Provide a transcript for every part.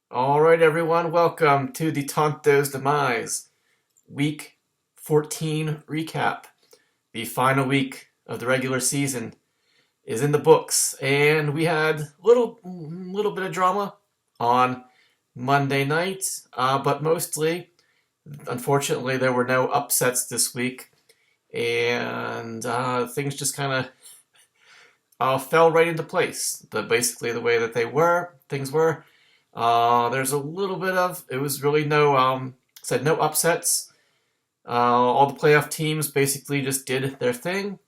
All right, everyone, welcome to the Tonto's Demise Week 14 recap. The final week of the regular season is in the books, and we had little bit of drama on Monday night, but mostly, unfortunately, there were no upsets this week, and things just kind of fell right into place. Basically the way that things were. There's a little bit of it was really no upsets. All the playoff teams basically just did their thing,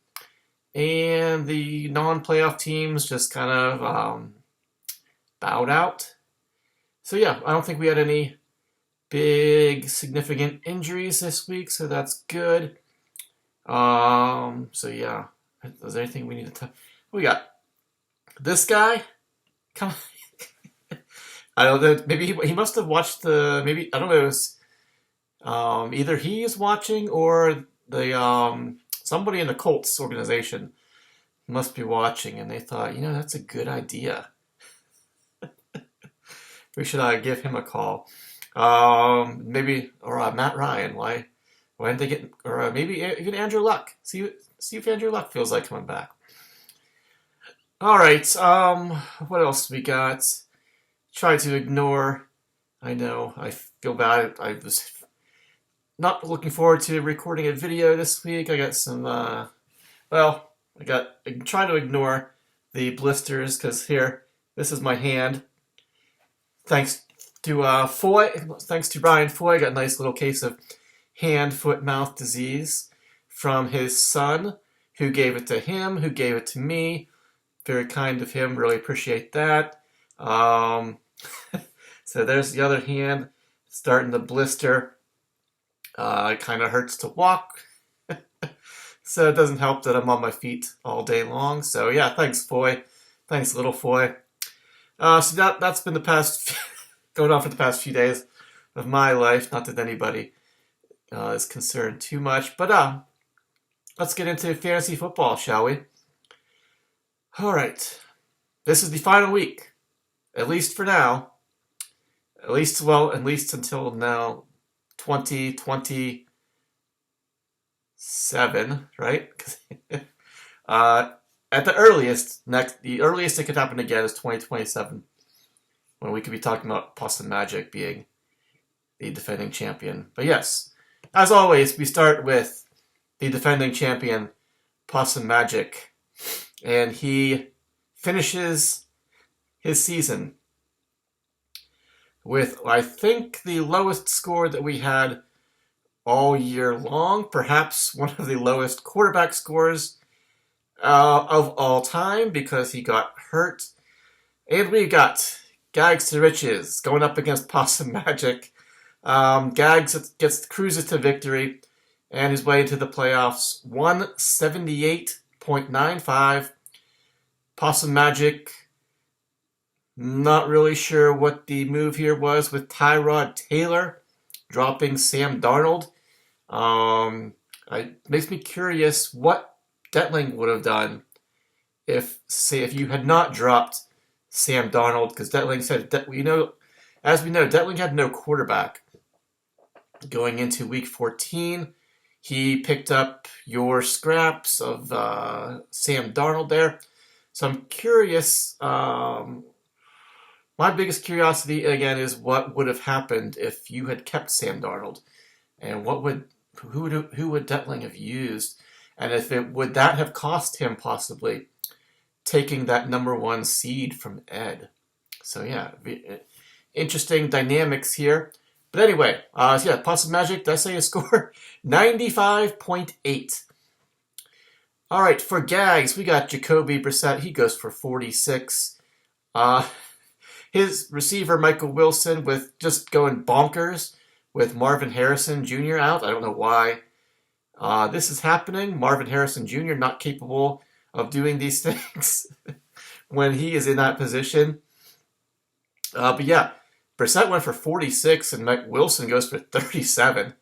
and the non-playoff teams just kind of bowed out. So yeah, I don't think we had any big significant injuries this week, so that's good. So yeah, is there anything we need to talk? We got this guy. Come on. I don't know. Maybe he must have watched the. Maybe I don't know. It was, either he is watching or the somebody in the Colts organization must be watching, and they thought, that's a good idea. We should give him a call. Maybe or Matt Ryan. Why didn't they get or maybe even Andrew Luck? See if Andrew Luck feels like coming back. All right. What else we got? Try to ignore. I know. I feel bad. I was not looking forward to recording a video this week. I got some. I try to ignore the blisters because here, this is my hand. Thanks to Foy. Thanks to Brian Foy, I got a nice little case of hand, foot, mouth disease from his son, who gave it to him, who gave it to me. Very kind of him. Really appreciate that. So there's the other hand starting to blister. It kind of hurts to walk. So it doesn't help that I'm on my feet all day long. So yeah, thanks, Foy. Thanks, little Foy. So that's been going on for the past few days of my life. Not that anybody is concerned too much. But let's get into fantasy football, shall we? All right. This is the final week, at least for now. At least until now, 2027, right? At the earliest, the earliest it could happen again is 2027, when we could be talking about Boston Magic being the defending champion. But yes, as always, we start with the defending champion, Boston Magic, and he finishes his season with, I think, the lowest score that we had all year long, perhaps one of the lowest quarterback scores of all time because he got hurt. And we got Gags to Riches going up against Boston Magic. Gags cruises to victory and his way into the playoffs. 178.95. Boston Magic, not really sure what the move here was with Tyrod Taylor dropping Sam Darnold. It makes me curious what Detling would have done if you had not dropped Sam Darnold, because Detling said that as we know, Detling had no quarterback going into Week 14. He picked up your scraps of Sam Darnold there, so I'm curious. My biggest curiosity again is what would have happened if you had kept Sam Darnold, and who would Detling have used, and would that have cost him possibly taking that number one seed from Ed? So yeah, interesting dynamics here. But anyway, Boston Magic, did I say a score? 95.8. All right, for Gags, we got Jacoby Brissett. He goes for 46. His receiver, Michael Wilson, with just going bonkers with Marvin Harrison Jr. out. I don't know why this is happening. Marvin Harrison Jr. not capable of doing these things when he is in that position. But yeah, Brissett went for 46 and Mike Wilson goes for 37.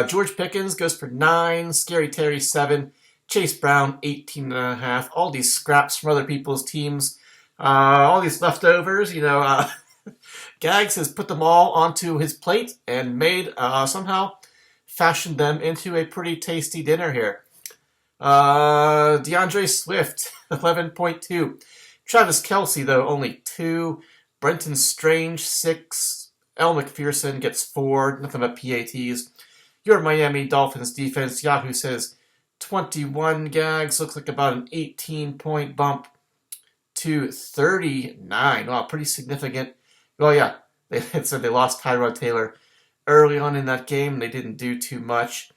George Pickens goes for 9. Scary Terry 7. Chase Brown 18.5. All these scraps from other people's teams. All these leftovers, Gags has put them all onto his plate and made somehow fashioned them into a pretty tasty dinner here. DeAndre Swift, 11.2. Travis Kelce, though, only 2. Brenton Strange, 6. Elle McPherson gets 4. Nothing but PATs. Your Miami Dolphins defense, Yahoo says 21. Gags looks like about an 18-point bump to 39. Wow, pretty significant. Well, yeah, they said they lost Tyrod Taylor early on in that game. They didn't do too much.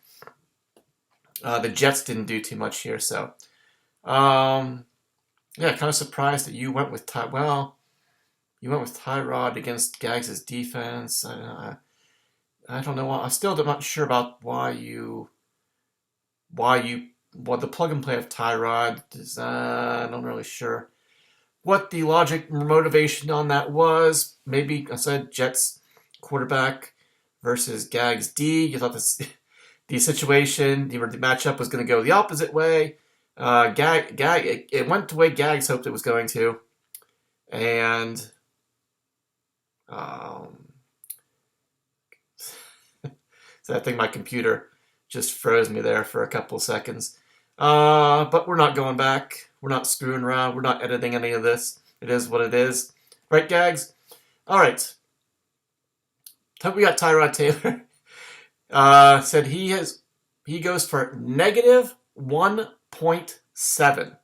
The Jets didn't do too much here, so yeah, kind of surprised that you went with Tyrod against Gags' defense. I don't know. I'm still not sure about why the plug and play of Tyrod is. I'm not really sure what the logic or motivation on that was. Maybe I said Jets quarterback versus Gags D. You thought the situation, the matchup was going to go the opposite way. It went the way Gags hoped it was going to, and so I think my computer just froze me there for a couple seconds. But we're not going back. We're not screwing around. We're not editing any of this. It is what it is. Right, Gags? All right. Hope we got Tyrod Taylor. Said he goes for negative 1.7.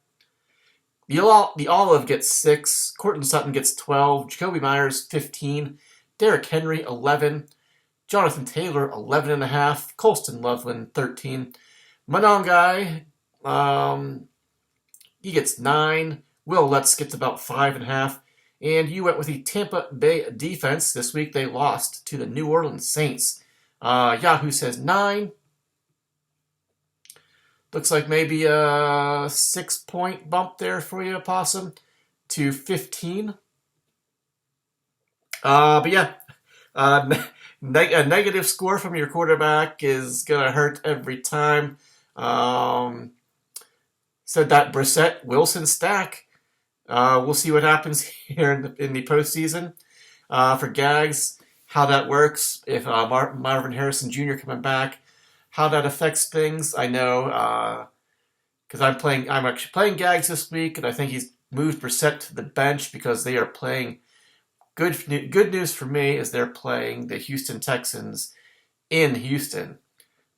The Olive gets 6. Cortland Sutton gets 12. Jacoby Myers, 15. Derrick Henry, 11. Jonathan Taylor, 11.5. Colston Loveland, 13. Monongai, he gets 9. Will Lutz gets about 5.5. And you went with the Tampa Bay defense. This week they lost to the New Orleans Saints. Yahoo says 9. Looks like maybe a 6-point bump there for you, Possum, to 15. But yeah, a negative score from your quarterback is going to hurt every time. Said that Brissett Wilson stack. We'll see what happens here in the postseason. For Gags, how that works, if Marvin Harrison Jr. coming back, how that affects things. I know because I'm actually playing Gags this week, and I think he's moved Brissett to the bench because they are playing. Good news for me is they're playing the Houston Texans in Houston,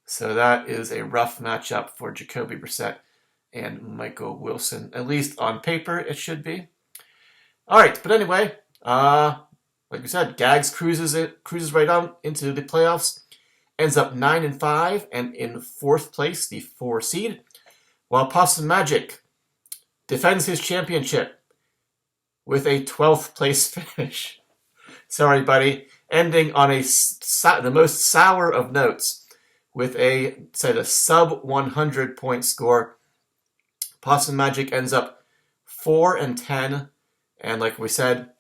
so that is a rough matchup for Jacoby Brissett and Michael Wilson. At least on paper, it should be. All right, but anyway, like we said, Gags cruises right on into the playoffs, ends up 9-5 and in 4th place, the 4 seed, while Possum Magic defends his championship with a 12th place finish. Sorry, buddy. Ending on the most sour of notes with a sub 100 point score. Possum Magic ends up 4-10, and like we said,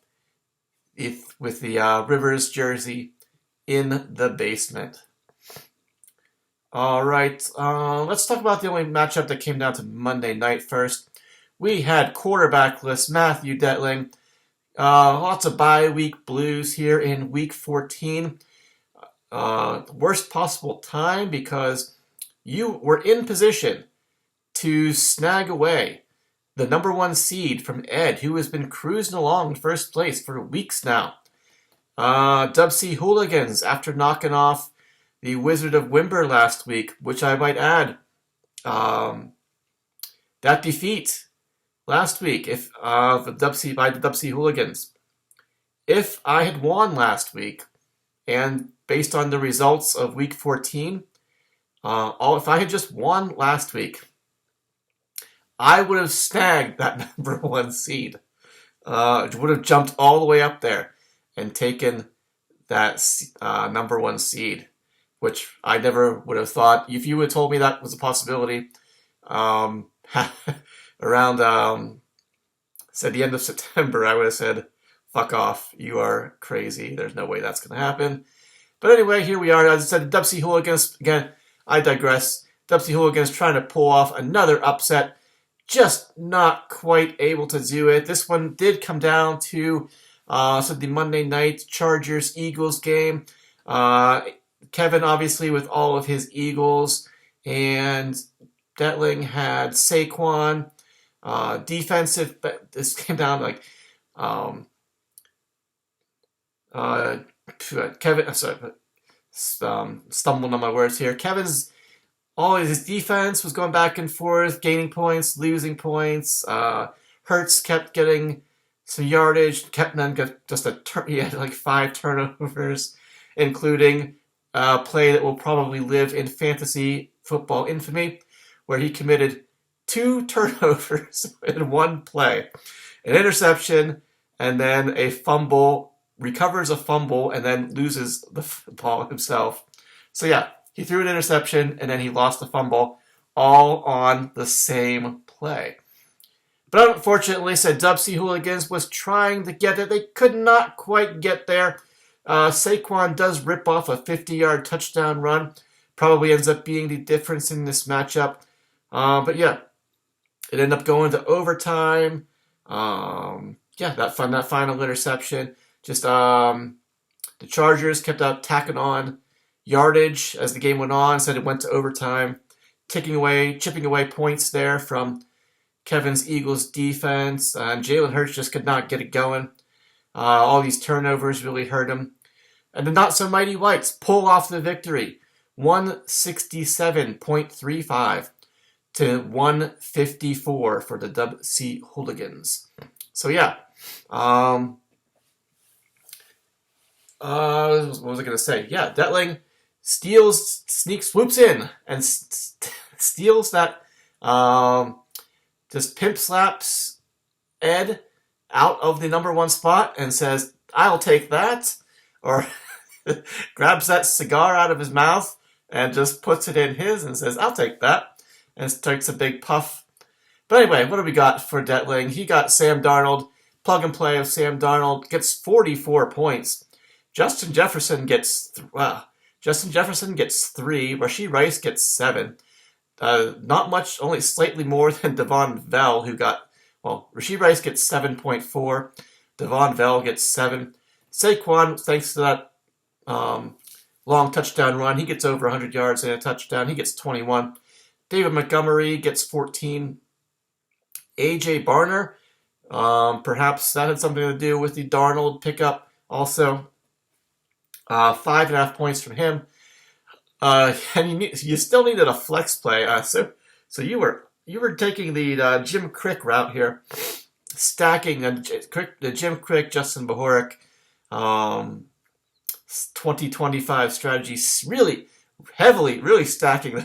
with the Rivers jersey in the basement. All right, let's talk about the only matchup that came down to Monday night first. We had quarterbackless Matthew Detling. Lots of bye week blues here in week 14. Worst possible time because you were in position to snag away the number 1 seed from Ed, who has been cruising along in first place for weeks now. Dub C Hooligans, after knocking off the Wizard of Wimber last week, which I might add, that defeat last week, if by the Dub C Hooligans, if I had won last week, and based on the results of week 14, if I had just won last week, I would have snagged that number 1 seed. Would have jumped all the way up there and taken that number 1 seed, which I never would have thought. If you had told me that was a possibility around said the end of September, I would have said, fuck off, you are crazy. There's no way that's going to happen. But anyway, here we are. As I said, Dub C Hooligans, again, I digress. Dub C Hooligans trying to pull off another upset. Just not quite able to do it. This one did come down to So the Monday night Chargers-Eagles game. Kevin, obviously, with all of his Eagles, and Detling had Saquon. Defensive, but this came down like Kevin. Sorry, stumbled on my words here. Kevin's all of his defense was going back and forth, gaining points, losing points. Hurts kept getting some yardage, kept then got just he had like 5 turnovers, including a play that will probably live in fantasy football infamy, where he committed 2 turnovers in one play. An interception and then a fumble, recovers a fumble, and then loses the ball himself. So yeah, he threw an interception and then he lost the fumble, all on the same play. But unfortunately, said Dub C Hooligans was trying to get it. They could not quite get there. Saquon does rip off a 50-yard touchdown run. Probably ends up being the difference in this matchup. But yeah, it ended up going to overtime. That final interception. Just the Chargers kept up tacking on yardage as the game went on. Said it went to overtime, chipping away points there from Kevin's Eagles defense. Jalen Hurts just could not get it going. All these turnovers really hurt him. And the not so mighty Whites pull off the victory, 167.35 to 154 for the Dub C Hooligans. So yeah, what was I going to say? Yeah, Detling swoops in and steals that, just pimp slaps Ed out of the number 1 spot and says, "I'll take that," or grabs that cigar out of his mouth and just puts it in his and says, "I'll take that," and takes a big puff. But anyway, what do we got for Detling? He got Sam Darnold, plug and play of Sam Darnold, gets 44 points. Justin Jefferson gets 3. Rashee Rice gets 7. Not much, only slightly more than Devon Vell, who got, Rashee Rice gets 7.4. Devon Vell gets 7. Saquon, thanks to that long touchdown run, he gets over 100 yards and a touchdown. He gets 21. David Montgomery gets 14. A.J. Barner, perhaps that had something to do with the Darnold pickup also. 5.5 points from him. And you still needed a flex play. So you were taking the Jim Crick route here, stacking the Jim Crick, Justin Bohoric 2025 strategy, really heavily stacking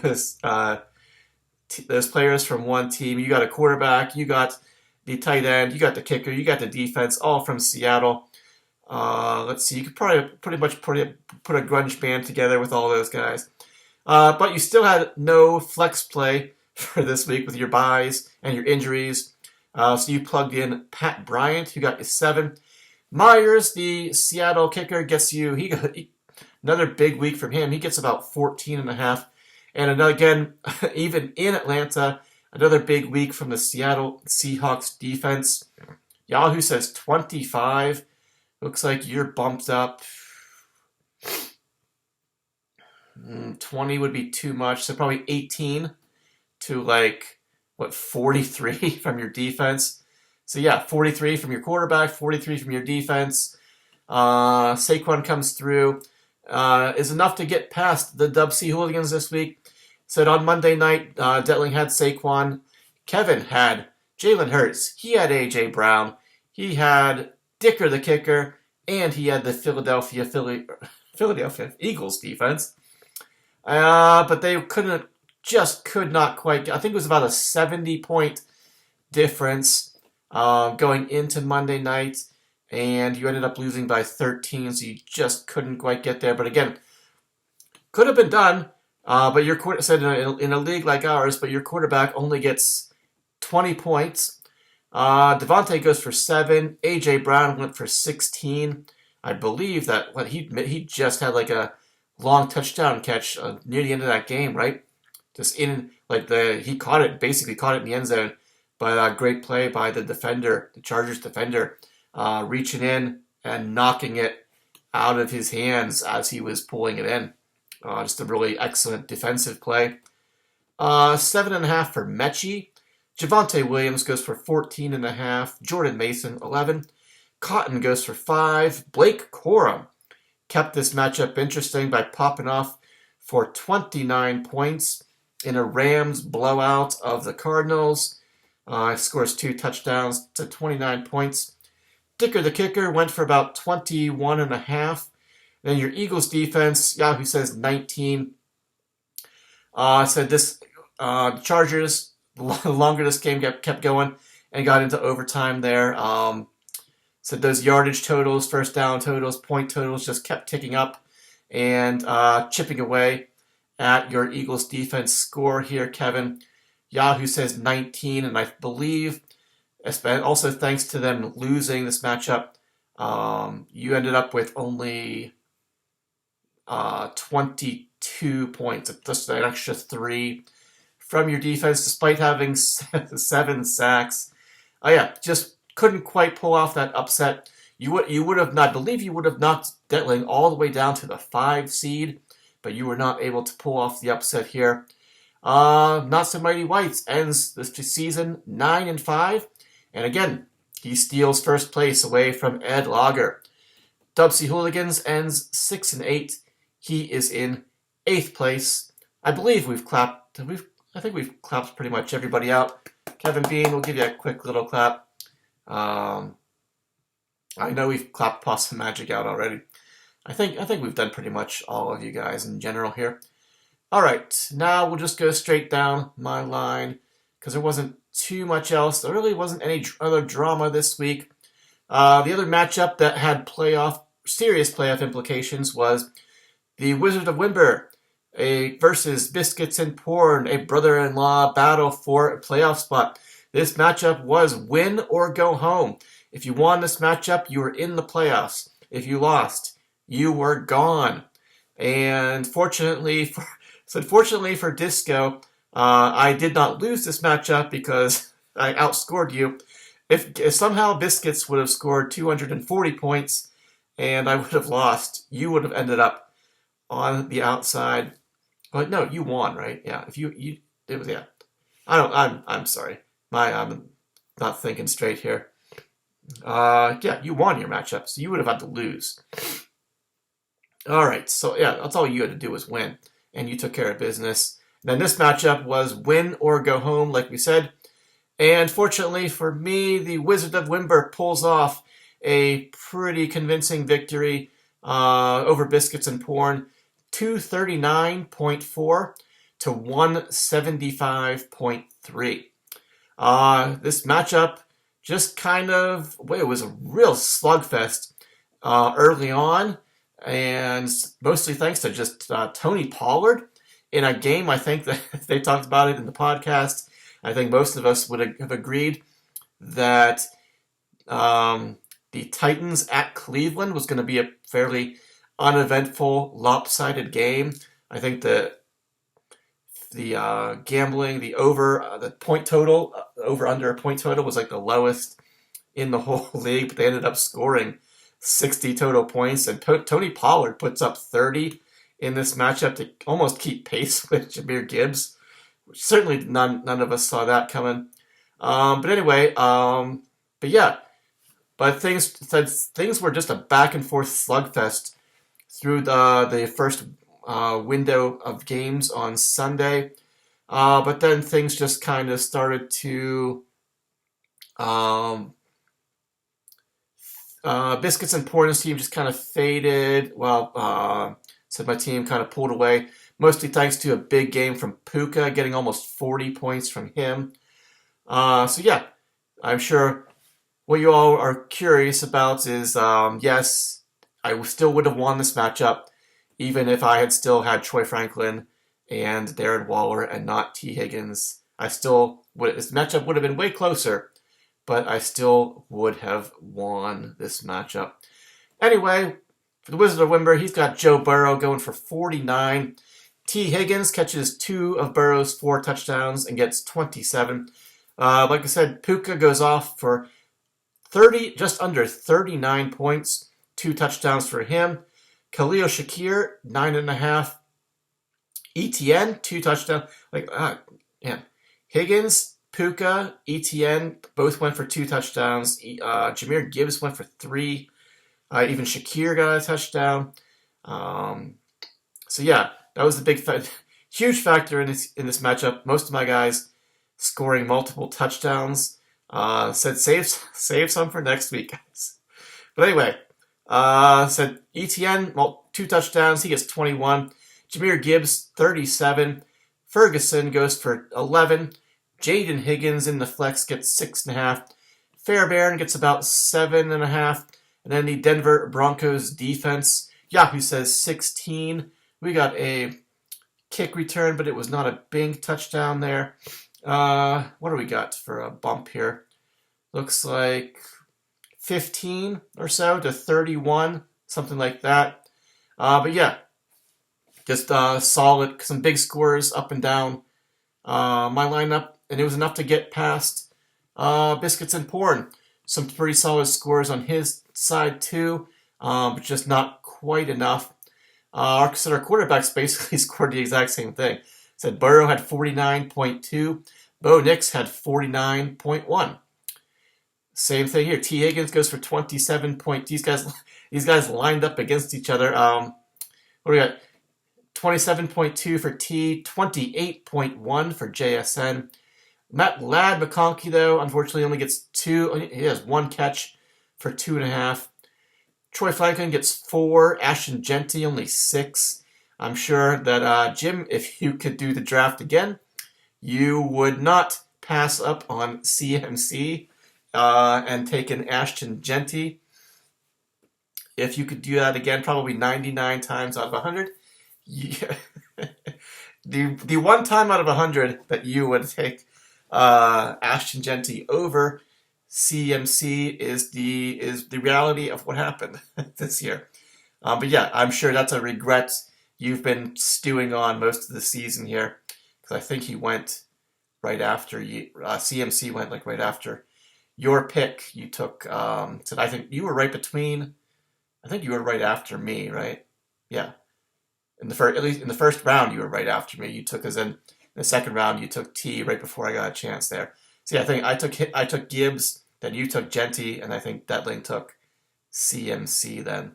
those players from one team. You got a quarterback, you got the tight end, you got the kicker, you got the defense, all from Seattle. Let's see, you could probably pretty much put a grunge band together with all those guys. But you still had no flex play for this week with your buys and your injuries. So you plugged in Pat Bryant, who got you 7. Myers, the Seattle kicker, gets you, he got another big week from him. He gets about 14.5. And again, even in Atlanta, another big week from the Seattle Seahawks defense. Yahoo says 25. Looks like you're bumped up. 20 would be too much, so probably 18 to 43 from your defense. So yeah, 43 from your quarterback, 43 from your defense. Saquon comes through. Is enough to get past the Dub C Hooligans this week. Said on Monday night, Detling had Saquon. Kevin had Jalen Hurts. He had A.J. Brown. He had Dicker the kicker. And he had the Philadelphia Eagles defense. But they could not quite get, I think it was about a 70-point difference going into Monday night. And you ended up losing by 13, so you just couldn't quite get there. But again, could have been done. But your quarterback said in a league like ours, but your quarterback only gets 20 points. Devontae goes for 7. A.J. Brown went for 16. I believe that he just had a long touchdown catch near the end of that game, right? Just he caught it in the end zone. But a great play by the defender, the Chargers defender, reaching in, and knocking it out of his hands as he was pulling it in. Just a really excellent defensive play. 7.5 for Mechie. Javonte Williams goes for 14.5. Jordan Mason, 11. Cotton goes for 5. Blake Corum kept this matchup interesting by popping off for 29 points in a Rams blowout of the Cardinals. Scores 2 touchdowns to 29 points. Dicker the kicker went for about 21.5. Then your Eagles defense, Yahoo says 19. Said this Chargers, the longer this game kept going and got into overtime there. Said those yardage totals, first down totals, point totals just kept ticking up and chipping away at your Eagles defense score here, Kevin. Yahoo says 19, and I believe, also thanks to them losing this matchup, you ended up with only 22 points, just an extra 3 from your defense, despite having 7 sacks. Just couldn't quite pull off that upset. You would have not, I believe you would have knocked Detling all the way down to the 5 seed, but you were not able to pull off the upset here. Not So Mighty Whites ends this season 9-5, and again, he steals first place away from Ed Lager. Dubsy Hooligans ends 6-8. He is in 8th place. I believe I think we've clapped pretty much everybody out. Kevin Bean, we'll give you a quick little clap. I know we've clapped Possum Magic out already. I think we've done pretty much all of you guys in general here. All right, now we'll just go straight down my line because there wasn't too much else. There really wasn't any other drama this week. The other matchup that had serious playoff implications was the Wizard of Wimber versus Biscuits and Porn, a brother-in-law battle for a playoff spot. This matchup was win or go home. If you won this matchup, you were in the playoffs. If you lost, you were gone. And fortunately for Disco, I did not lose this matchup because I outscored you. If somehow Biscuits would have scored 240 points and I would have lost, you would have ended up on the outside. But no, you won, right? Yeah. I'm sorry. I'm not thinking straight here. You won your matchup, so you would have had to lose. All right, so yeah, that's all you had to do was win, and you took care of business. Then this matchup was win or go home, like we said. And fortunately for me, the Wizard of Wimber pulls off a pretty convincing victory over Biscuits and Porn, 239.4 to 175.3. This matchup just it was a real slugfest early on, and mostly thanks to just Tony Pollard in a game. I think that they talked about it in the podcast. I think most of us would have agreed that the Titans at Cleveland was going to be a fairly uneventful, lopsided game. I think the gambling, the point total, over under point total was like the lowest in the whole league, but they ended up scoring 60 total points, and Tony Pollard puts up 30 in this matchup to almost keep pace with Jahmyr Gibbs, which certainly none of us saw that coming. But things were just a back and forth slugfest through the first window of games on Sunday. But then things just kind of started to Biscuits and Porn's team just kind of faded. So my team kind of pulled away, mostly thanks to a big game from Puka, getting almost 40 points from him. I'm sure what you all are curious about is, yes, I still would have won this matchup, even if I had still had Troy Franklin and Darren Waller and not T. Higgins. This matchup would have been way closer, but I still would have won this matchup. Anyway, for the Wizard of Wimber, he's got Joe Burrow going for 49. T. Higgins catches 2 of Burrow's 4 touchdowns and gets 27. Like I said, Puka goes off for just under 39 points. 2 touchdowns for him. Khalil Shakir, 9.5. ETN, 2 touchdowns. Higgins, Puka, ETN both went for 2 touchdowns. Jahmyr Gibbs went for 3. Even Shakir got a touchdown. So yeah, that was the huge factor in this matchup. Most of my guys scoring multiple touchdowns. Said save some for next week, guys. But anyway, said ETN, 2 touchdowns. He gets 21. Jahmyr Gibbs, 37. Ferguson goes for 11. Jaden Higgins in the flex gets 6.5. Fairbairn gets about 7.5. And then the Denver Broncos defense, Yahoo says 16. We got a kick return, but it was not a big touchdown there. What do we got for a bump here? Looks like 15 or so to 31, something like that. But yeah, just solid, some big scores up and down my lineup, and it was enough to get past Biscuits and Porn. Some pretty solid scores on his side too, but just not quite enough. Our quarterbacks basically scored the exact same thing. Said Burrow had 49.2, Bo Nix had 49.1. Same thing here. T. Higgins goes for 27 point. These guys lined up against each other. What do we got? 27.2 for T, 28.1 for JSN. Matt Ladd McConkey, though, unfortunately only gets 2. He has 1 catch for 2.5. Troy Franklin gets 4. Ashton Genty only 6. I'm sure that, Jim, if you could do the draft again, you would not pass up on CMC and take an Ashton Genty. If you could do that again, probably 99 times out of 100. Yeah. the one time out of 100 that you would take Ashton Genty over CMC is the reality of what happened this year. But yeah, I'm sure that's a regret you've been stewing on most of the season here, because I think he went right after you. CMC went like right after your pick. You took. So I think you were right between. I think you were right after me, right? Yeah. At least in the first round, you were right after me. You took us in the second round. You took T right before I got a chance there. So yeah, I think I took Gibbs, then you took Genty, and I think Detling took CMC then,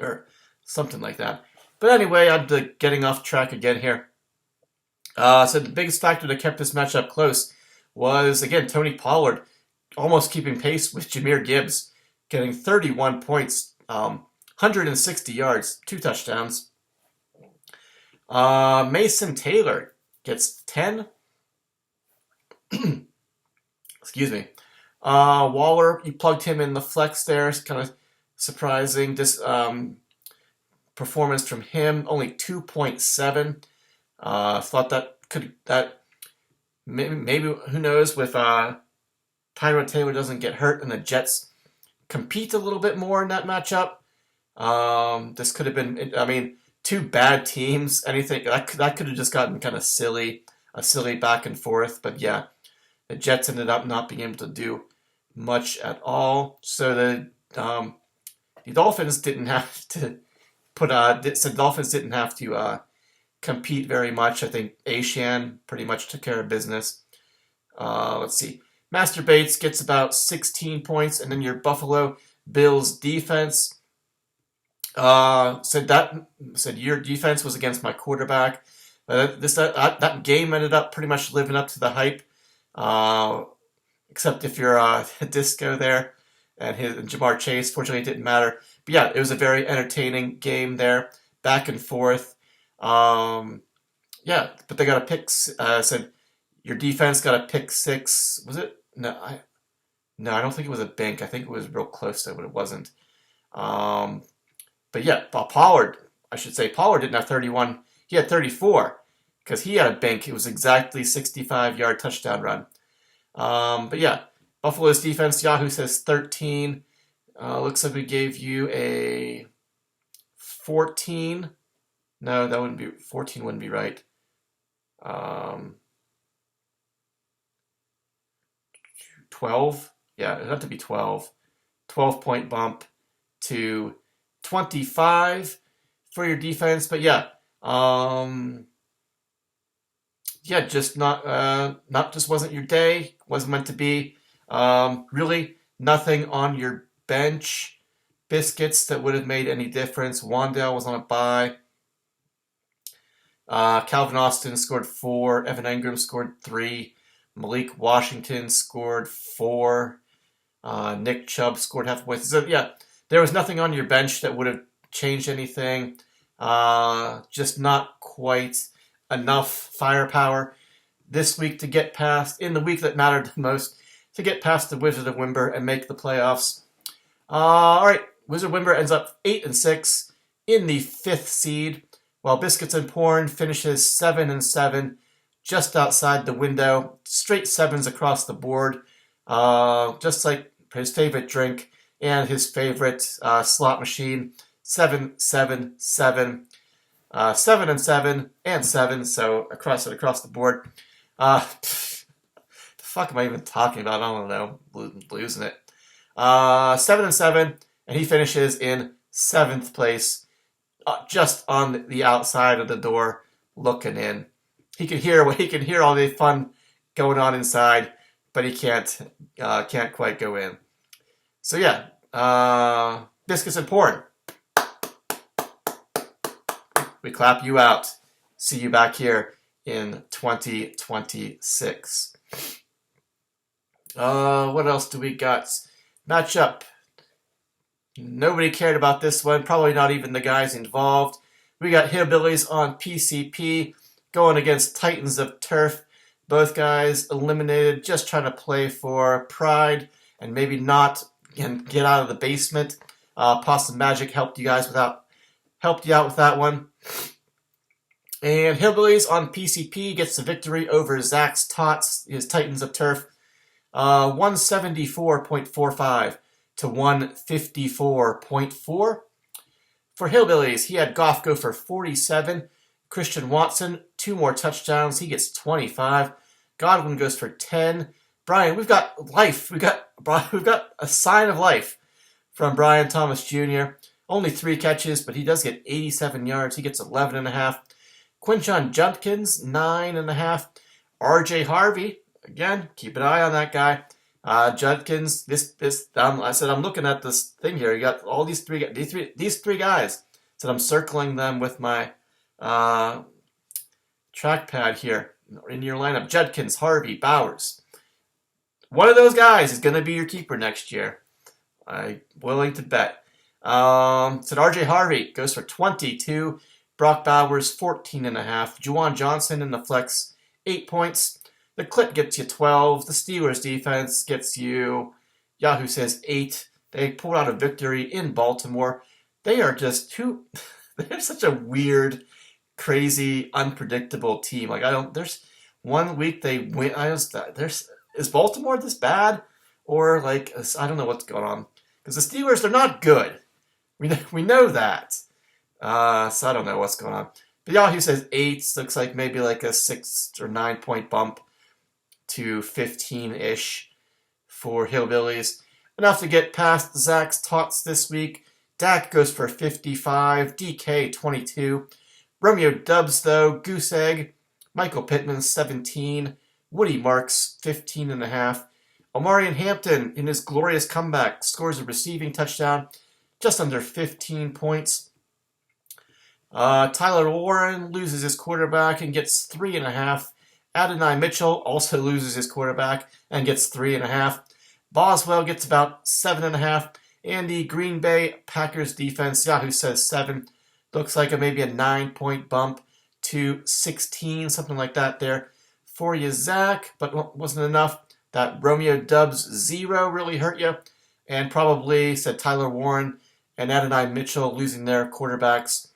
or something like that. But anyway, I'm getting off track again here. So the biggest factor that kept this matchup close was, again, Tony Pollard almost keeping pace with Jahmyr Gibbs, getting 31 points. 160 yards, 2 touchdowns. Mason Taylor gets 10. Excuse me. Waller, you plugged him in the flex there. It's kind of surprising. This performance from him, only 2.7. Thought that maybe who knows, with Tyrod Taylor doesn't get hurt and the Jets compete a little bit more in that matchup. This could have been, 2 bad teams. Anything that could have just gotten kind of silly, a silly back and forth. But yeah, the Jets ended up not being able to do much at all. So the Dolphins didn't have to compete very much. I think Ashan pretty much took care of business. Let's see. Master Bates gets about 16 points, and then your Buffalo Bills defense. Said your defense was against my quarterback. That game ended up pretty much living up to the hype, except if you're Disco there and Jamar Chase. Fortunately, it didn't matter. But yeah, it was a very entertaining game there, back and forth. Yeah, but they got a pick. Said your defense got a pick 6. Was it? No, I don't think it was a bank. I think it was real close to it, but it wasn't. But yeah, Pollard didn't have 31. He had 34 because he had a bank. It was exactly 65-yard touchdown run. But yeah, Buffalo's defense, Yahoo says 13. Looks like we gave you a 14. No, that wouldn't be 14. Wouldn't be right. 12. Yeah, it'd have to be 12. 12-point bump. to 25 for your defense. But yeah, just not just wasn't your day. Wasn't meant to be. Really, nothing on your bench. Biscuits that would have made any difference. Wandale was on a bye. Calvin Austin scored 4. Evan Engram scored 3. Malik Washington scored 4. Nick Chubb scored half a point. So yeah, there was nothing on your bench that would have changed anything. Just not quite enough firepower this week to get past, in the week that mattered the most, to get past the Wizard of Wimber and make the playoffs. All right, Wizard Wimber ends up 8-6 in the 5th seed, while Biscuits and Porn finishes 7-7, just outside the window. Straight 7s across the board, just like his favorite drink and his favorite slot machine. 7-7-7, 7-7 and 7. So across the board. The fuck am I even talking about? I don't know. Losing it. 7-7, and he finishes in 7th place, just on the outside of the door, looking in. He can hear all the fun going on inside, but he can't quite go in. So yeah, Biscuits and Porn. We clap you out. See you back here in 2026. What else do we got? Matchup. Nobody cared about this one. Probably not even the guys involved. We got Hillbillies on PCP going against Titans of Turf. Both guys eliminated, just trying to play for pride and maybe not and get out of the basement. Possum Magic helped you out with that one. And Hillbillies on PCP gets the victory over Zach's Tots, his Titans of Turf. 174.45 to 154.4. For Hillbillies, he had Goff go for 47. Christian Watson, 2 more touchdowns. He gets 25. Godwin goes for 10. Brian, we've got life. We've got a sign of life from Brian Thomas Jr. Only 3 catches, but he does get 87 yards. He gets 11.5. Quinshon Judkins, 9.5. R.J. Harvey, again, keep an eye on that guy. Judkins, I said I'm looking at this thing here. You got all these three guys. So I'm circling them with my trackpad here in your lineup. Judkins, Harvey, Bowers. One of those guys is going to be your keeper next year. I'm willing to bet. So R.J. Harvey goes for 22. Brock Bowers, 14.5. Juwan Johnson in the flex, 8 points. The clip gets you 12. The Steelers defense gets you, Yahoo says, 8. They pulled out a victory in Baltimore. They are just they're such a weird, crazy, unpredictable team. There's one week they win. Is Baltimore this bad? Or I don't know what's going on. Because the Steelers, they're not good. We know that. So I don't know what's going on. But Yahoo says 8. Looks like maybe a 6 or 9 point bump to 15-ish for Hillbillies. Enough to get past Zach's Tots this week. Dak goes for 55. DK, 22. Romeo Dubs, though, Goose Egg. Michael Pittman, 17. Woody Marks, 15.5. Omarion Hampton, in his glorious comeback, scores a receiving touchdown, just under 15 points. Tyler Warren loses his quarterback and gets 3.5. Adonai Mitchell also loses his quarterback and gets 3.5. Boswell gets about 7.5. And the Green Bay Packers defense, Yahoo says 7. Looks like maybe a 9-point bump to 16, something like that there for you, Zach. But wasn't enough. That Romeo Dubs 0 really hurt you. And probably said Tyler Warren and Adonai Mitchell losing their quarterbacks.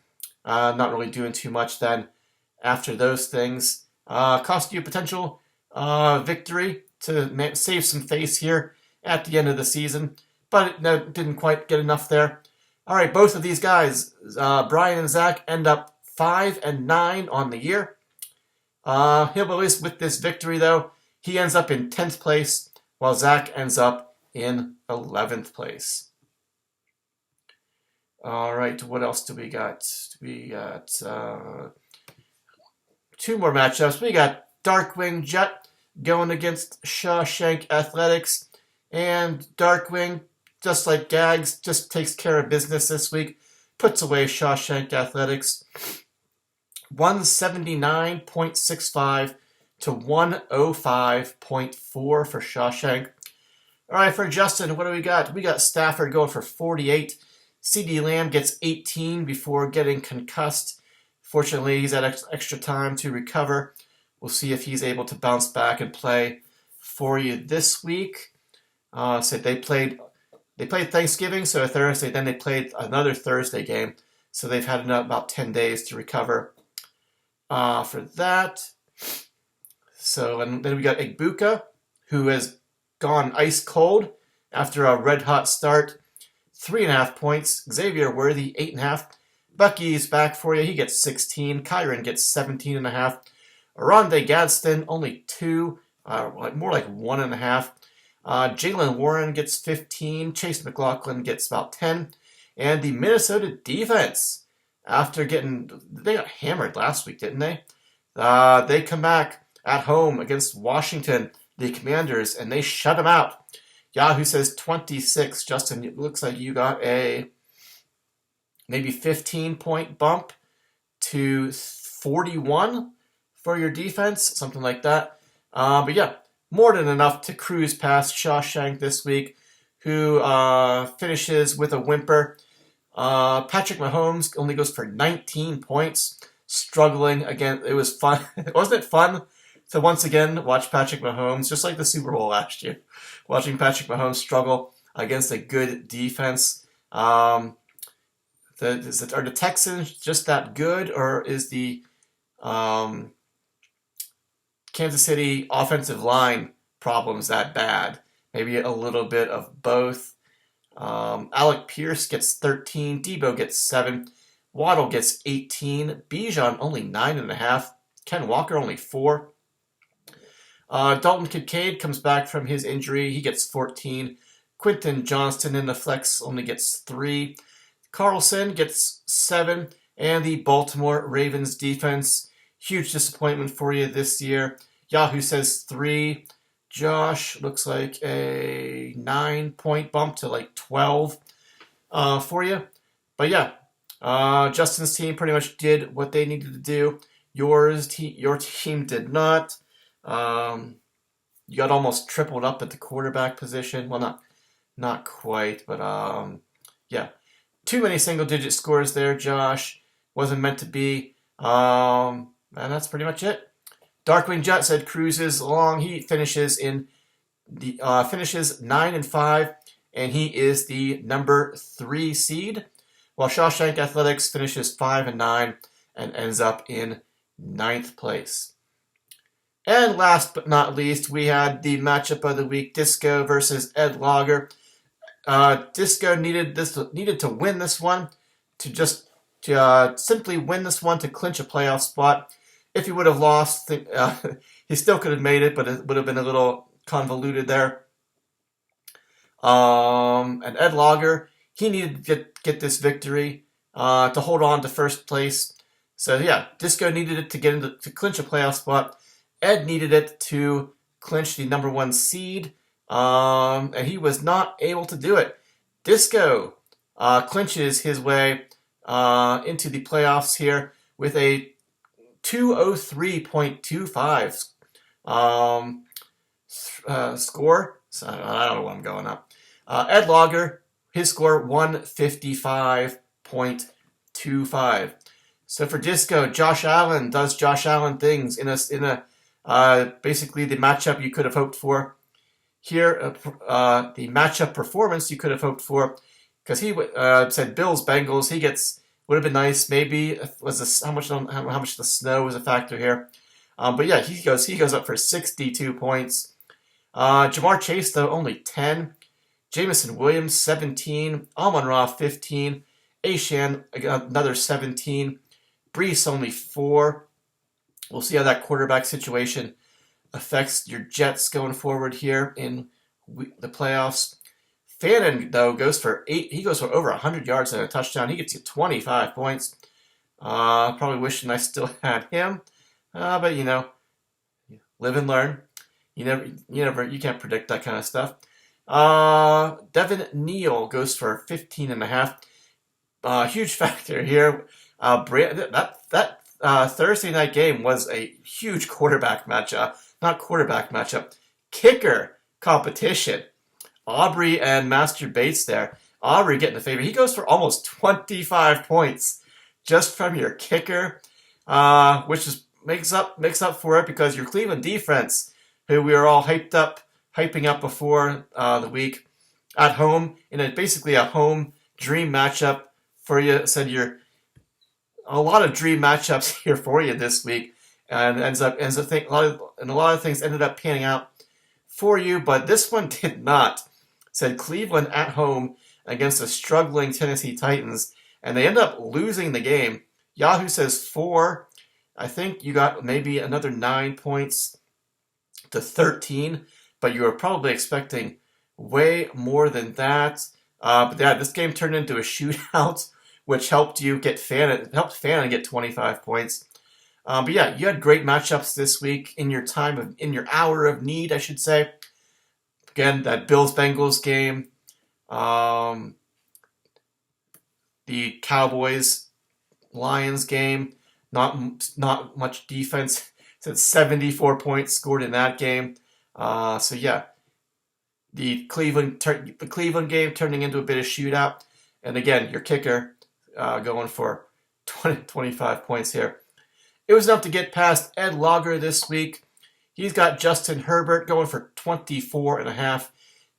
Not really doing too much then after those things. Cost you a potential victory to save some face here at the end of the season. But it didn't quite get enough there. All right, both of these guys, Brian and Zach, end up 5-9 on the year. Hillbillies with this victory, though, he ends up in 10th place, while Zach ends up in 11th place. All right, what else do we got? We got two more matchups. We got Darkwing Jet going against Shawshank Athletics. And Darkwing, just like Gags, just takes care of business this week. Puts away Shawshank Athletics. 179.65 to 105.4 for Shawshank. All right, for Justin, what do we got? We got Stafford going for 48. CeeDee Lamb gets 18 before getting concussed. Fortunately, he's had extra time to recover. We'll see if he's able to bounce back and play for you this week. So they played Thanksgiving, so Thursday. Then they played another Thursday game. So they've had about 10 days to recover for that. So, and then we got Igbuka, who has gone ice cold after a red hot start. 3.5 points. Xavier Worthy, 8.5. Bucky's back for you. He gets 16. Kyron gets 17.5. Aronde Gadsden, only 2. More like 1.5. Jalen Warren gets 15. Chase McLaughlin gets about 10. And the Minnesota defense, after they got hammered last week, didn't they? They come back at home against Washington, the Commanders, and they shut them out. Yahoo says 26. Justin, it looks like you got a maybe 15-point bump to 41 for your defense, something like that. But yeah, more than enough to cruise past Shawshank this week, who finishes with a whimper. Patrick Mahomes only goes for 19 points, struggling again. It was fun. Wasn't it fun to once again watch Patrick Mahomes, just like the Super Bowl last year, watching Patrick Mahomes struggle against a good defense? Are the Texans just that good, or is the Kansas City offensive line problems that bad? Maybe a little bit of both. Alec Pierce gets 13. Debo gets 7. Waddle gets 18. Bijan only 9.5. Ken Walker only 4. Dalton Kincaid comes back from his injury. He gets 14. Quentin Johnston in the flex only gets 3. Carlson gets 7. And the Baltimore Ravens defense, huge disappointment for you this year. Yahoo says 3. Josh looks like a 9-point bump to like 12 for you. But yeah, Justin's team pretty much did what they needed to do. Your team did not. You got almost tripled up at the quarterback position. Well, not quite, but yeah. Too many single-digit scores there, Josh. Wasn't meant to be. And that's pretty much it. Darkwing Jet said cruises along. He finishes 9-5, and he is the number 3 seed. While Shawshank Athletics finishes 5-9 and ends up in 9th place. And last but not least, we had the matchup of the week: Disco versus Ed Lager. Disco needed to win this one to simply win this one to clinch a playoff spot. If he would have lost, he still could have made it, but it would have been a little convoluted there. And Ed Lager, he needed to get this victory to hold on to first place. So yeah, Disco needed it to clinch a playoff spot. Ed needed it to clinch the number 1 seed, and he was not able to do it. Disco clinches his way into the playoffs here with a 203.25 score. So I don't know where I'm going up. Ed Lager, his score 155.25. So for Disco, Josh Allen does Josh Allen things in a basically the matchup you could have hoped for. Here, the matchup performance you could have hoped for, because he said Bills Bengals. Would have been nice. Maybe how much the snow was a factor here. But yeah, he goes up for 62 points. Jamar Chase though only 10. Jamison Williams 17. Amon-Ra 15. Ashan another 17. Brees only 4. We'll see how that quarterback situation affects your Jets going forward here in the playoffs. Fannin, though, goes for 8. He goes for over 100 yards and a touchdown. He gets you 25 points. Probably wishing I still had him. But, live and learn. You can't predict that kind of stuff. Devin Neal goes for 15.5. Huge factor here. That Thursday night game was a huge kicker competition. Aubrey and Master Bates there. Aubrey getting the favor. He goes for almost 25 points just from your kicker, which makes up for it because your Cleveland defense, who we were all hyping up before the week, at home in basically a home dream matchup for you. Said you're a lot of dream matchups here for you this week, and a lot of things ended up panning out for you, but this one did not. Said Cleveland at home against the struggling Tennessee Titans, and they end up losing the game. Yahoo says 4. I think you got maybe another 9 points to 13, but you were probably expecting way more than that. But yeah, this game turned into a shootout, which helped Fannin get 25 points. But yeah, you had great matchups this week in your hour of need, I should say. Again, that Bills-Bengals game, the Cowboys-Lions game, not much defense. Said 74 points scored in that game. So yeah, the Cleveland game turning into a bit of shootout, and again, your kicker going for 25 points here. It was enough to get past Ed Lager this week. He's got Justin Herbert going for 24.5.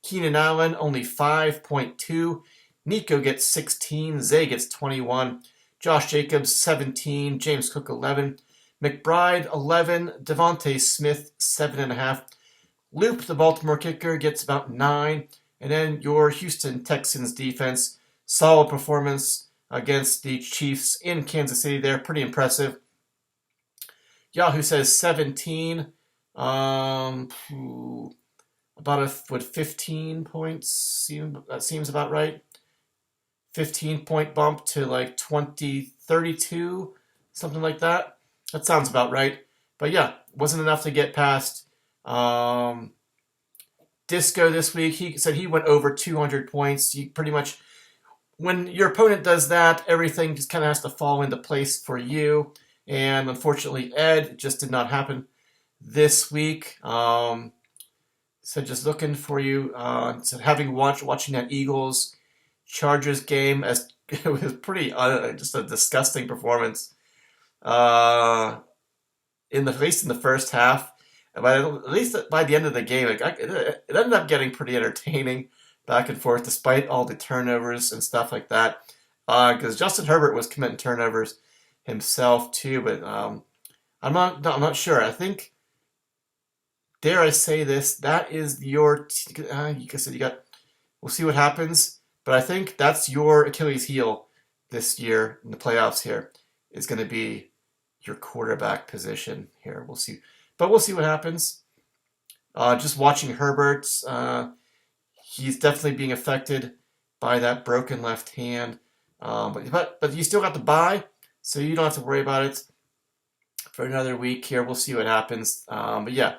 Keenan Allen only 5.2. Nico gets 16. Zay gets 21. Josh Jacobs 17. James Cook 11. McBride 11. Devontae Smith 7.5. Loop, the Baltimore kicker, gets about 9. And then your Houston Texans defense, solid performance against the Chiefs in Kansas City there. Pretty impressive. Yahoo says 17. About 15 points. That seems about right. 15-point bump to like 32, something like that. That sounds about right. But yeah, wasn't enough to get past. Disco this week, he said he went over 200 points. You pretty much, when your opponent does that, everything just kind of has to fall into place for you. And unfortunately, Ed, it just did not happen this week. So just looking for you. So watching that Eagles Chargers game, as it was pretty just a disgusting performance. At least in the first half, at least by the end of the game, it ended up getting pretty entertaining, back and forth, despite all the turnovers and stuff like that. Because Justin Herbert was committing turnovers himself too, but I'm not sure. I think, dare I say this, that is your. Like I said, we'll see what happens, but I think that's your Achilles heel this year in the playoffs. Here is going to be your quarterback position. Here, we'll see, but we'll see what happens. Just watching Herbert, he's definitely being affected by that broken left hand. But you still got the bye, so you don't have to worry about it for another week here. We'll see what happens. But yeah,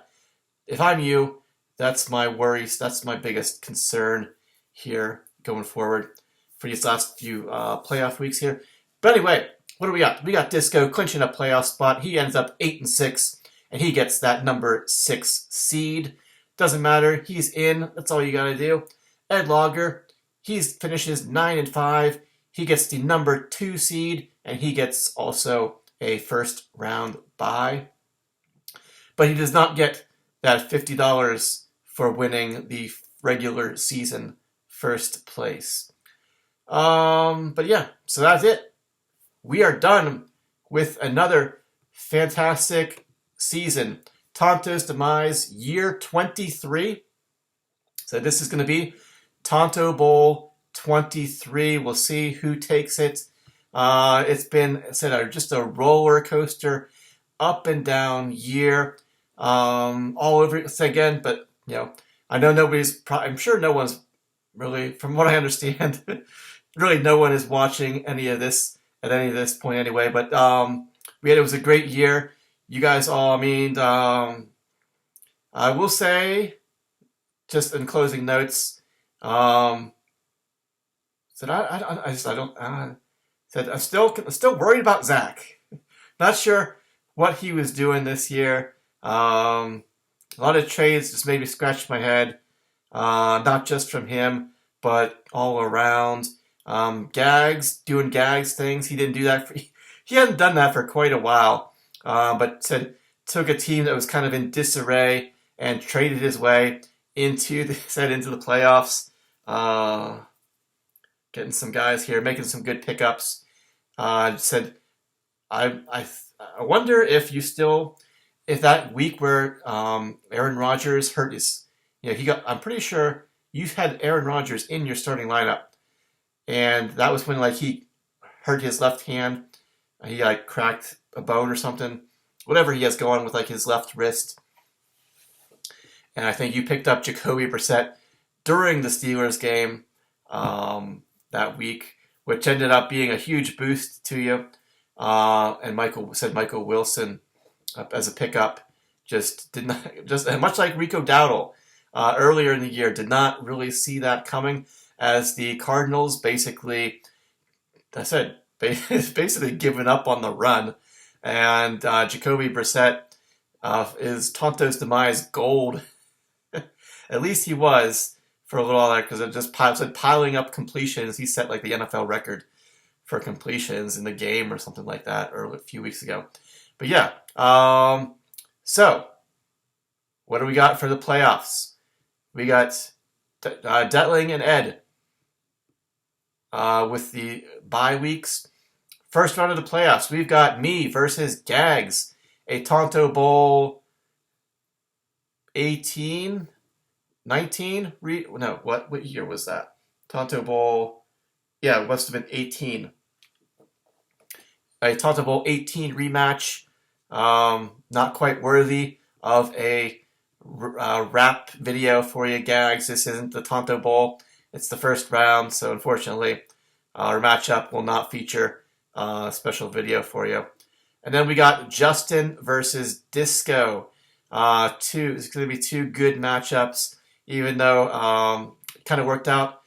if I'm you, that's my worries. That's my biggest concern here going forward for these last few playoff weeks here. But anyway, what do we got? We got Disco clinching a playoff spot. He ends up 8-6, and he gets that number 6 seed. Doesn't matter. He's in. That's all you got to do. Ed Lager, he finishes 9-5. He gets the number 2 seed, and he gets also a first round bye. But he does not get that $50 for winning the regular season first place. But yeah, so that's it. We are done with another fantastic season. Tonto's Demise, year 23. So this is going to be Tonto Bowl 23. We'll see who takes it. It's been just a roller coaster, up and down year, all over it again. But I know I'm sure no one's really, from what I understand, really no one is watching any of this at any of this point anyway. But it was a great year. You guys all, I will say, just in closing notes, said I don't said I'm still worried about Zach. Not sure what he was doing this year. A lot of trades just made me scratch my head. Not just from him, but all around. Gags, doing Gags things. He didn't do that. He hadn't done that for quite a while. But took a team that was kind of in disarray and traded his way into the playoffs. Getting some guys here, making some good pickups. Said, I wonder if that week where Aaron Rodgers hurt his, I'm pretty sure you had Aaron Rodgers in your starting lineup, and that was when he hurt his left hand. He cracked a bone or something, whatever he has going with his left wrist. And I think you picked up Jacoby Brissett during the Steelers game that week, which ended up being a huge boost to you. And Michael Wilson as a pickup did not much like Rico Dowdle earlier in the year, did not really see that coming, as the Cardinals basically given up on the run, and Jacoby Brissett is Tonto's Demise gold. At least he was for a little while there, because it just piling up completions. He set the NFL record for completions in the game or something like that a few weeks ago. But yeah, so what do we got for the playoffs? We got Detling and Ed with the bye weeks. First round of the playoffs, we've got me versus Gags, a Tonto Bowl 18, 19? What year was that? Tonto Bowl, it must have been 18. A Tonto Bowl 18 rematch, not quite worthy of a rap video for you, Gags. This isn't the Tonto Bowl. It's the first round, so unfortunately, our matchup will not feature a special video for you. And then we got Justin versus Disco. It's going to be two good matchups, even though it kind of worked out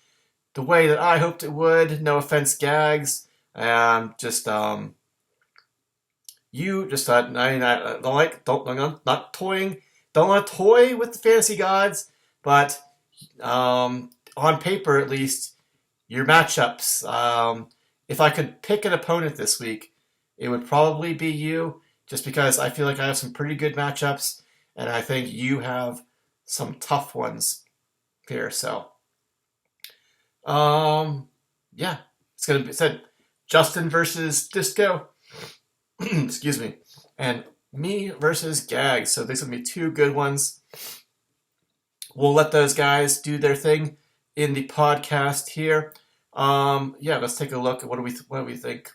the way that I hoped it would. No offense, Gags. Don't want to toy with the fantasy gods, but on paper at least, your matchups. If I could pick an opponent this week, it would probably be you, just because I feel like I have some pretty good matchups, and I think you have some tough ones here. So, it's gonna be said Justin versus Disco. Excuse me, and me versus Gags. So these are gonna be two good ones. We'll let those guys do their thing in the podcast here. Let's take a look at what do we think.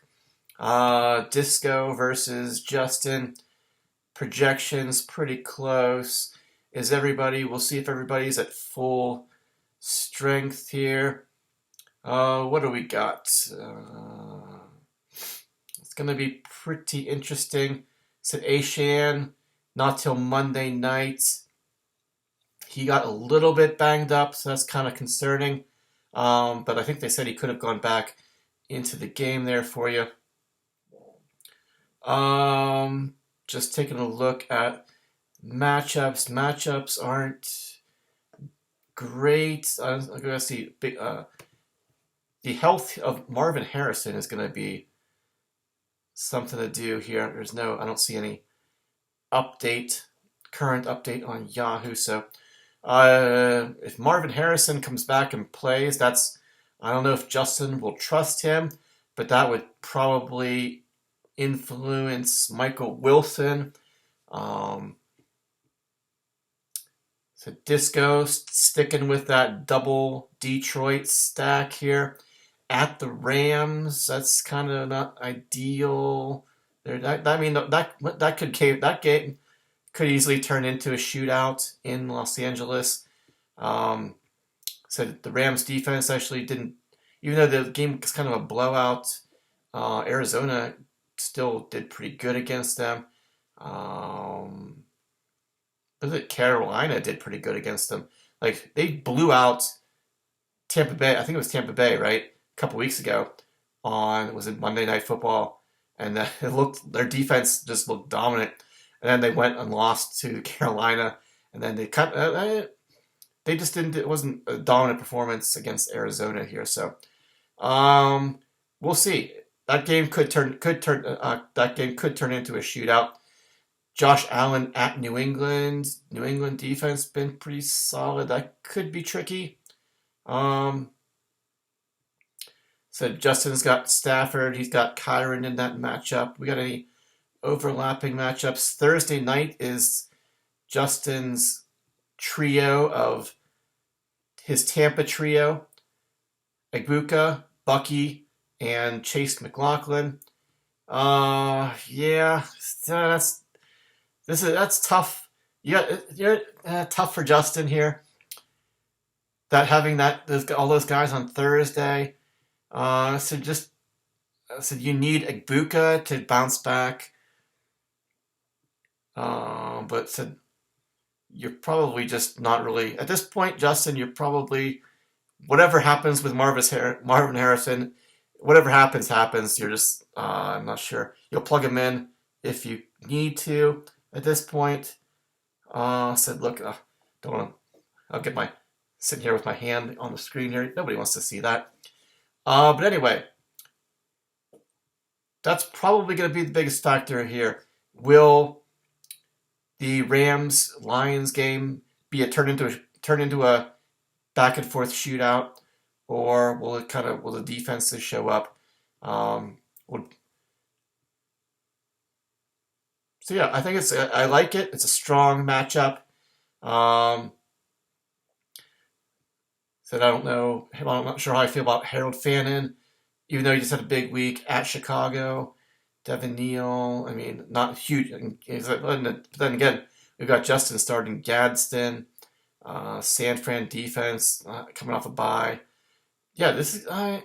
Disco versus Justin. Projections pretty close. We'll see if everybody's at full strength here. What do we got? It's going to be pretty interesting. Said Ashan, not till Monday night. He got a little bit banged up, so that's kind of concerning. But I think they said he could have gone back into the game there for you. Just taking a look at matchups. Matchups aren't great. I'm going to see. The health of Marvin Harrison is going to be something to do here. I don't see any current update on Yahoo. So if Marvin Harrison comes back and plays, I don't know if Justin will trust him, but that would probably influence Michael Wilson. So Disco sticking with that double Detroit stack here at the Rams. That's kind of not ideal. That game could easily turn into a shootout in Los Angeles. Said the Rams defense actually didn't, even though the game was kind of a blowout, Arizona still did pretty good against them. Was it Carolina did pretty good against them? Like they blew out Tampa Bay. I think it was Tampa Bay, right? A couple weeks ago was it Monday Night Football, and it looked their defense just looked dominant, and then they went and lost to Carolina, and then they just didn't. It wasn't a dominant performance against Arizona here, so we'll see. That game could turn into a shootout. Josh Allen at New England. New England defense been pretty solid. That could be tricky. So Justin's got Stafford. He's got Kyron in that matchup. We got any overlapping matchups? Thursday night is Justin's trio of his Tampa trio: Egbuka, Bucky, and Chase McLaughlin. Yeah, that's tough. You're tough for Justin here. That having all those guys on Thursday. So you need Egbuka to bounce back. But you're probably just not really at this point, Justin. You're probably whatever happens with Marvin Harrison, whatever happens. You're just I'm not sure. You'll plug him in if you need to at this point. Look, don't want. I'll get sitting here with my hand on the screen here. Nobody wants to see that. But anyway, that's probably going to be the biggest factor here. Will the Rams-Lions game be turn into a back and forth shootout, or will the defenses show up? So yeah, I think I like it. It's a strong matchup. Said I don't know. I'm not sure how I feel about Harold Fannin, even though he just had a big week at Chicago. Devin Neal, I mean, not huge. But then again, we've got Justin starting Gadsden, San Fran defense coming off a bye. Yeah, this is. I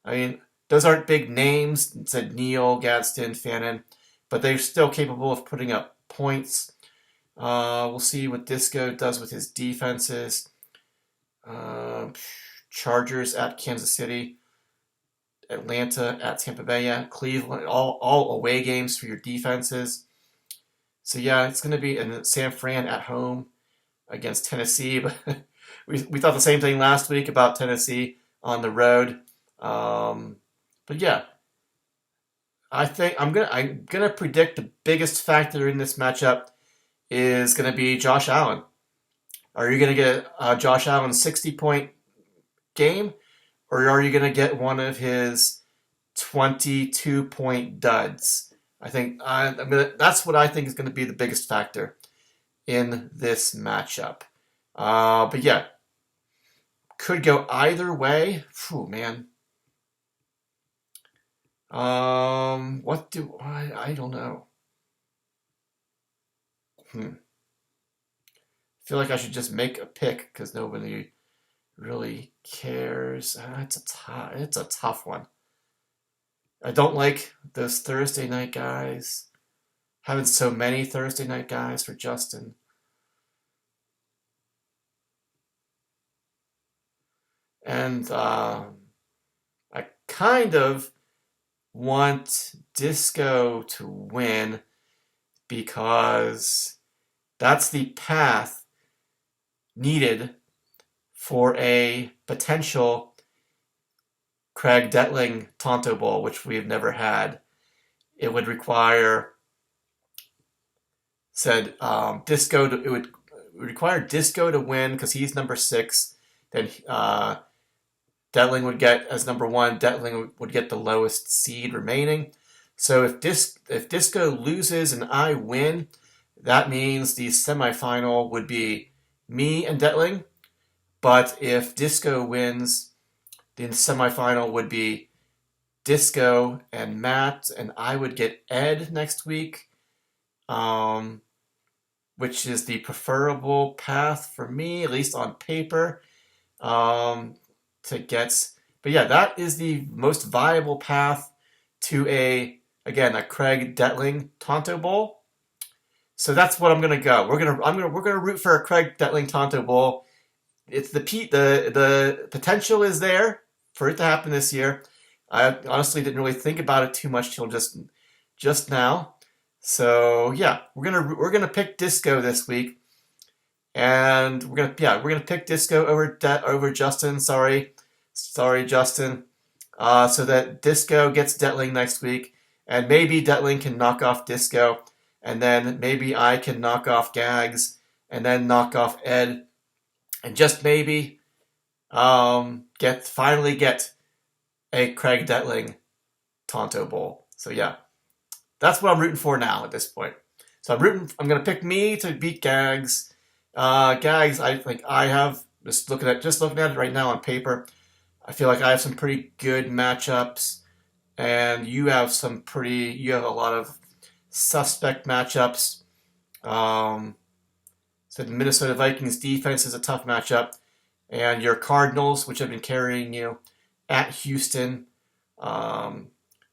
mean, those aren't big names. It said Neal, Gadsden, Fannin, but they're still capable of putting up points. We'll see what Disco does with his defenses. Chargers at Kansas City, Atlanta at Tampa Bay, yeah, Cleveland, all away games for your defenses. So yeah, it's going to be in San Fran at home against Tennessee. But we thought the same thing last week about Tennessee on the road. But yeah, I think I'm gonna predict the biggest factor in this matchup is going to be Josh Allen. Are you going to get Josh Allen's 60-point game, or are you going to get one of his 22-point duds? I think that's what I think is going to be the biggest factor in this matchup. But yeah, could go either way. Phew, man. What do I don't know. I feel like I should just make a pick because nobody really cares. It's a tough one. I don't like those Thursday night guys. Having so many Thursday night guys for Justin. And I kind of want Disco to win because that's the path needed for a potential Craig Detling Tonto Bowl, which we've never had. It would require Disco. It would require Disco to win because he's number 6. Then Detling would get as number 1. Detling would get the lowest seed remaining. So if Disco loses and I win, that means the semifinal would be me and Detling. But if Disco wins, the semifinal would be Disco and Matt, and I would get Ed next week, which is the preferable path for me, at least on paper. to get. But yeah, that is the most viable path to a Craig Detling Tonto Bowl. So that's what I'm gonna go. We're gonna root for a Craig Detling Tonto Bowl. It's the potential is there for it to happen this year. I honestly didn't really think about it too much till just now. So yeah, we're gonna pick Disco this week, and we're gonna pick Disco over Justin. Sorry, Justin. So that Disco gets Detling next week, and maybe Detling can knock off Disco, and then maybe I can knock off Gags, and then knock off Ed, and just maybe finally get a Craig Detling Tonto Bowl. So yeah, that's what I'm rooting for now at this point. So I'm gonna pick me to beat Gags. Gags, I think I have just looking at it right now on paper. I feel like I have some pretty good matchups, and you have a lot of suspect matchups. So the Minnesota Vikings defense is a tough matchup, and your Cardinals, which have been carrying you, at Houston.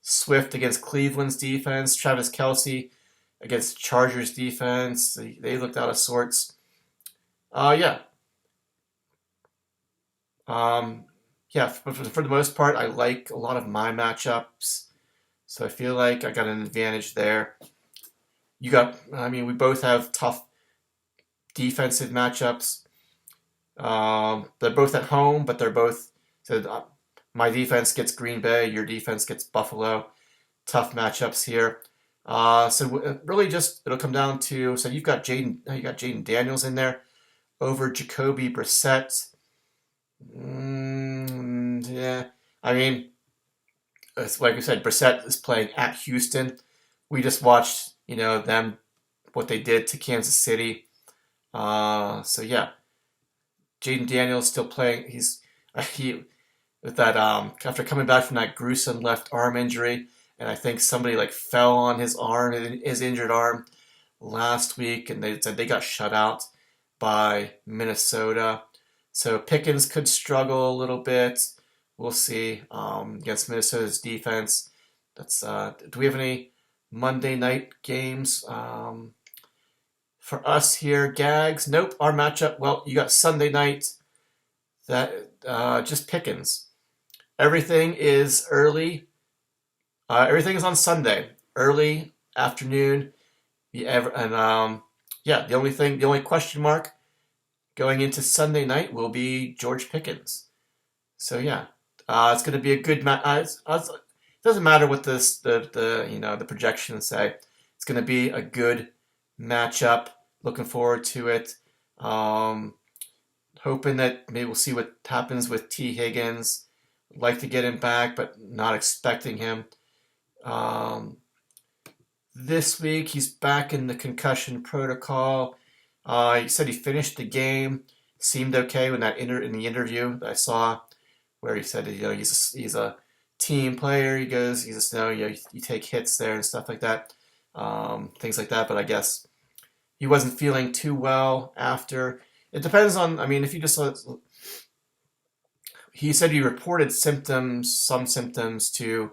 Swift against Cleveland's defense. Travis Kelce against Chargers defense. They looked out of sorts. Yeah. Yeah, but for the most part, I like a lot of my matchups. So I feel like I got an advantage there. We both have tough defensive matchups. They're both at home, but they're both. So my defense gets Green Bay, your defense gets Buffalo. Tough matchups here. So really, it'll come down to. So you got Jaden Daniels in there over Jacoby Brissett. Yeah, I mean, it's like I said, Brissett is playing at Houston. We just watched, what they did to Kansas City. So yeah, Jaden Daniels still playing. He with that after coming back from that gruesome left arm injury, and I think somebody fell on his arm, his injured arm, last week, and they said they got shut out by Minnesota. So Pickens could struggle a little bit. We'll see against Minnesota's defense. Do we have any Monday night games for us here? Gags? Nope. Our matchup. Well, you got Sunday night. That just Pickens. Everything is early. Everything is on Sunday, early afternoon. The only question mark going into Sunday night will be George Pickens. So yeah, it's going to be a good match. It doesn't matter what the projections say. It's going to be a good matchup. Looking forward to it. Hoping that maybe we'll see what happens with T. Higgins. Like to get him back, but not expecting him. This week he's back in the concussion protocol. He said he finished the game, seemed okay in the interview that I saw, where he said he's a team player. He goes, you take hits there and stuff like that, things like that. But I guess he wasn't feeling too well after. It depends on. I mean, if you just he said he reported some symptoms to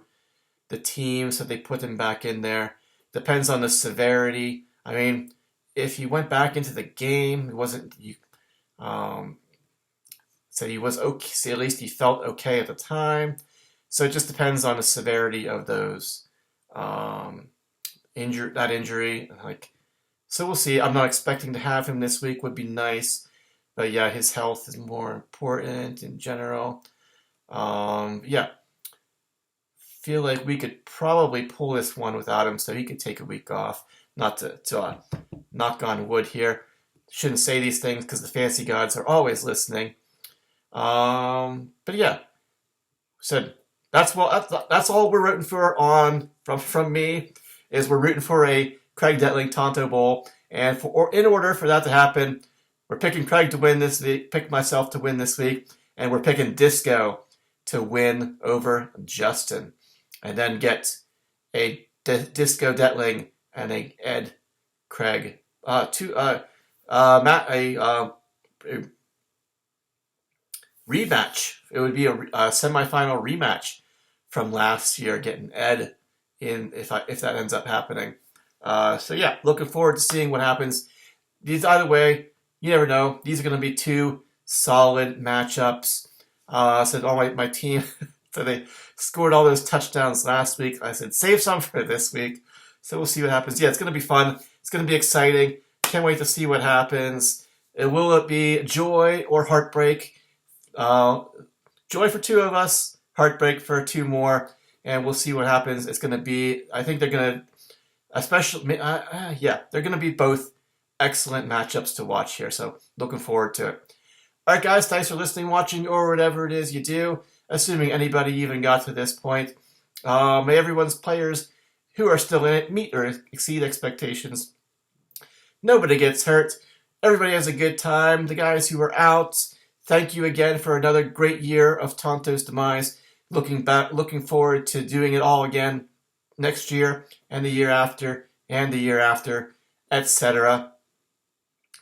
the team, so they put him back in there. Depends on the severity. I mean, if he went back into the game, it wasn't. Said he was okay. So at least he felt okay at the time. So it just depends on the severity of those injury. So we'll see. I'm not expecting to have him this week. Would be nice, but yeah, his health is more important in general. Yeah, feel like we could probably pull this one without him, so he could take a week off. Not to knock on wood here. Shouldn't say these things because the fantasy gods are always listening. But yeah, so that's all we're rooting for from me is we're rooting for a Craig Detling Tonto Bowl, and in order for that to happen, we're picking Craig to win this week, pick myself to win this week, and we're picking Disco to win over Justin, and then get a Disco Detling and a Ed Craig rematch. It would be a semifinal rematch from last year, getting Ed in if that ends up happening. So yeah, looking forward to seeing what happens. Either way, you never know. These are going to be two solid matchups. I said all my team, so they scored all those touchdowns last week. I said save some for this week. So we'll see what happens. Yeah, it's going to be fun. It's going to be exciting. Can't wait to see what happens. Will it be joy or heartbreak? Joy for two of us, heartbreak for two more, and we'll see what happens. It's going to be, I think they're going to, especially, they're going to be both excellent matchups to watch here. So looking forward to it. All right, guys, thanks for listening, watching, or whatever it is you do, assuming anybody even got to this point. May everyone's players who are still in it meet or exceed expectations. Nobody gets hurt. Everybody has a good time. The guys who are out, thank you again for another great year of Tonto's Demise. Looking forward to doing it all again next year and the year after and the year after, etc.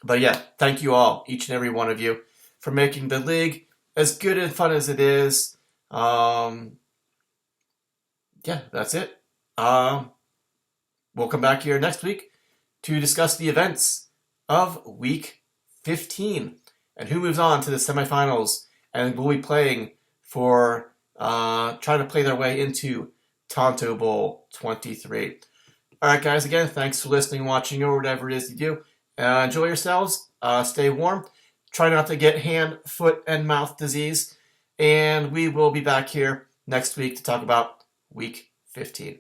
But yeah, thank you all, each and every one of you, for making the league as good and fun as it is. Yeah, that's it. We'll come back here next week to discuss the events of Week 15 and who moves on to the semifinals and will be playing for trying to play their way into Tonto Bowl 23. All right, guys, again, thanks for listening, watching, or whatever it is you do. Enjoy yourselves. Stay warm. Try not to get hand, foot, and mouth disease. And we will be back here next week to talk about Week 15.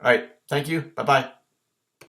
All right, thank you. Bye-bye.